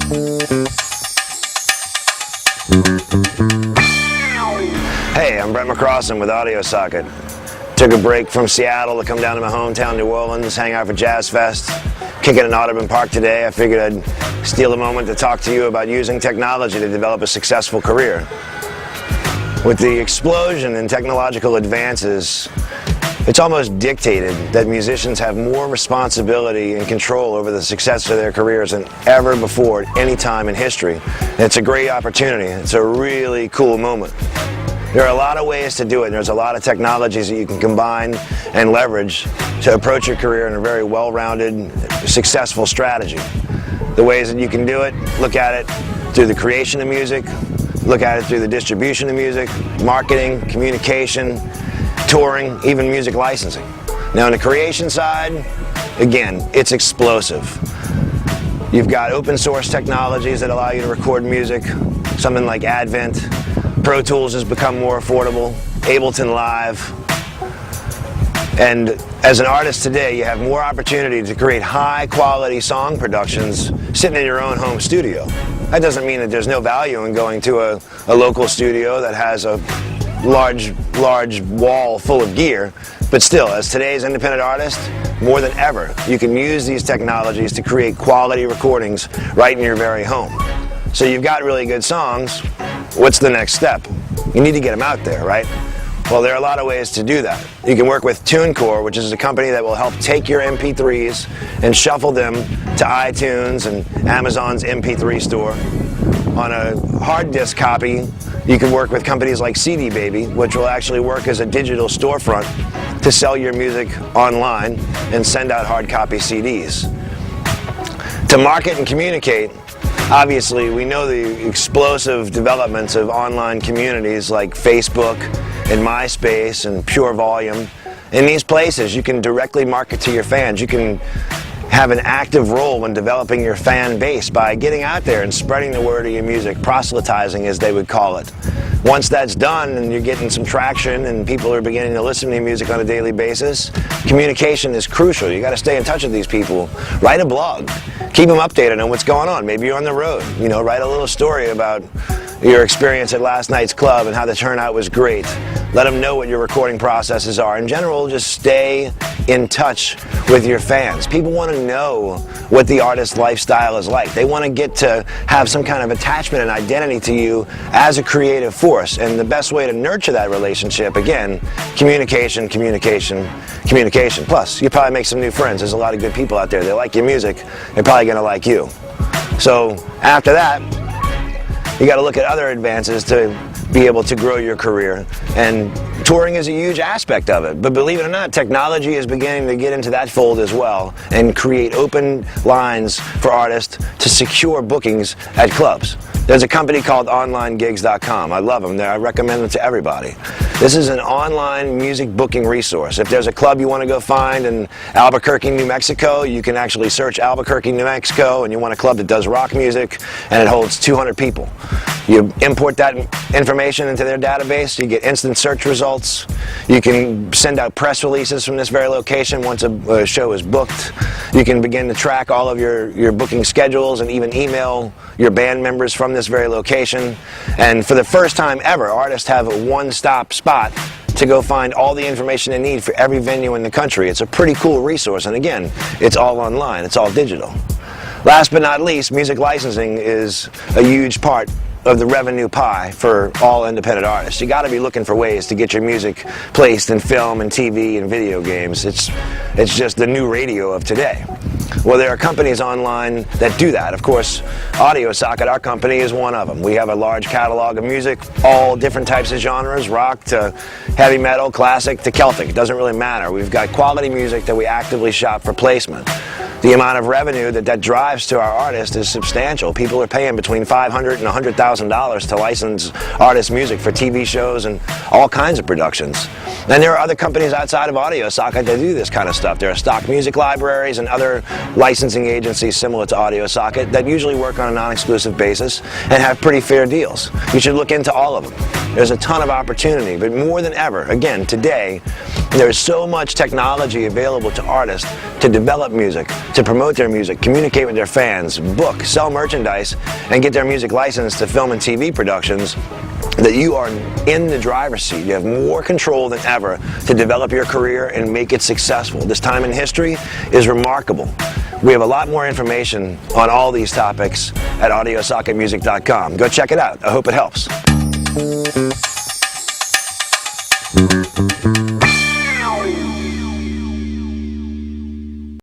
Hey, I'm Brent McCrossin with Audio Socket. Took a break from Seattle to come down to my hometown, New Orleans, hang out for Jazz Fest. Kicking in Audubon Park today, I figured I'd steal a moment to talk to you about using technology to develop a successful career. With the explosion in technological advances, it's almost dictated that musicians have more responsibility and control over the success of their careers than ever before at any time in history. And it's a great opportunity. It's a really cool moment. There are a lot of ways to do it, and there's a lot of technologies that you can combine and leverage to approach your career in a very well-rounded, successful strategy. The ways that you can do it, look at it through the creation of music, look at it through the distribution of music, marketing, communication, touring, even music licensing. Now on the creation side, again, it's explosive. You've got open source technologies that allow you to record music, something like Advent. Pro Tools has become more affordable, Ableton Live. And as an artist today, you have more opportunity to create high quality song productions sitting in your own home studio. That doesn't mean that there's no value in going to a local studio that has a large wall full of gear, but still, as today's independent artist, more than ever, you can use these technologies to create quality recordings right in your very home. So you've got really good songs, what's the next step? You need to get them out there, right? Well, there are a lot of ways to do that. You can work with TuneCore, which is a company that will help take your MP3s and shuffle them to iTunes and Amazon's MP3 store. On a hard disk copy, you can work with companies like CD Baby, which will actually work as a digital storefront to sell your music online and send out hard copy CDs. To market and communicate, obviously we know the explosive developments of online communities like Facebook and MySpace and Pure Volume. In these places, you can directly market to your fans. You can have an active role in developing your fan base by getting out there and spreading the word of your music, proselytizing as they would call it. Once that's done and you're getting some traction and people are beginning to listen to your music on a daily basis, communication is crucial. You got to stay in touch with these people. Write a blog. Keep them updated on what's going on. Maybe you're on the road. You know, write a little story about your experience at last night's club and how the turnout was great. Let them know what your recording processes are. In general, just stay in touch with your fans. People want to know what the artist's lifestyle is like. They want to get to have some kind of attachment and identity to you as a creative force. And the best way to nurture that relationship, again, communication, communication, communication. Plus, you probably make some new friends. There's a lot of good people out there. They like your music. They're probably going to like you. So after that, you got to look at other advances to be able to grow your career, and touring is a huge aspect of it. But believe it or not, technology is beginning to get into that fold as well and create open lines for artists to secure bookings at clubs. There's a company called OnlineGigs.com. I love them. I recommend them to everybody. This is an online music booking resource. If there's a club you want to go find in Albuquerque, New Mexico, you can actually search Albuquerque, New Mexico, and you want a club that does rock music and it holds 200 people. You import that information into their database, you get instant search results. You can send out press releases from this very location once a show is booked. You can begin to track all of your booking schedules and even email your band members from this very location. And for the first time ever, artists have a one-stop spot to go find all the information they need for every venue in the country. It's a pretty cool resource, and again, it's all online, it's all digital. Last but not least, music licensing is a huge part of the revenue pie for all independent artists. You got to be looking for ways to get your music placed in film and TV and video games. It's just the new radio of today. Well, there are companies online that do that. Of course, Audio Socket, our company, is one of them. We have a large catalog of music, all different types of genres, rock to heavy metal, classic to Celtic. It doesn't really matter. We've got quality music that we actively shop for placement. The amount of revenue that drives to our artists is substantial. People are paying between $500,000 and $100,000 to license artist music for TV shows and all kinds of productions. And there are other companies outside of Audio Socket that do this kind of stuff. There are stock music libraries and other licensing agencies similar to Audio Socket that usually work on a non-exclusive basis and have pretty fair deals. You should look into all of them. There's a ton of opportunity, but more than ever, again, today, there's so much technology available to artists to develop music to promote their music, communicate with their fans, book, sell merchandise, and get their music licensed to film and TV productions, that you are in the driver's seat. You have more control than ever to develop your career and make it successful. This time in history is remarkable. We have a lot more information on all these topics at audiosocketmusic.com. Go check it out. I hope it helps.